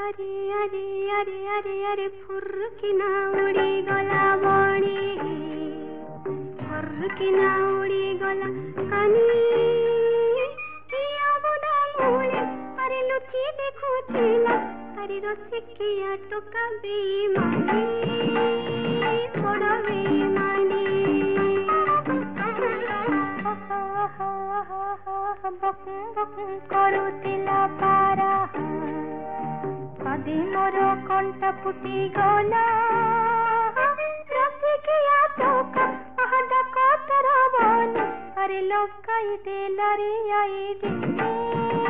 अरे अरे अरे अरे अरे फुर्किना उड़ी गला बणी फुर्किना उड़ी गला कानी किया बुदा मूले अरे लुची देखुथिला अरे रसिकिया टोका बेईमानी बड़ बेईमानी करुतिला पारा कदी मोर कंठ फुटी गला रसिकिया टोका डाक तर बन अरे लकाई देला रे आई रे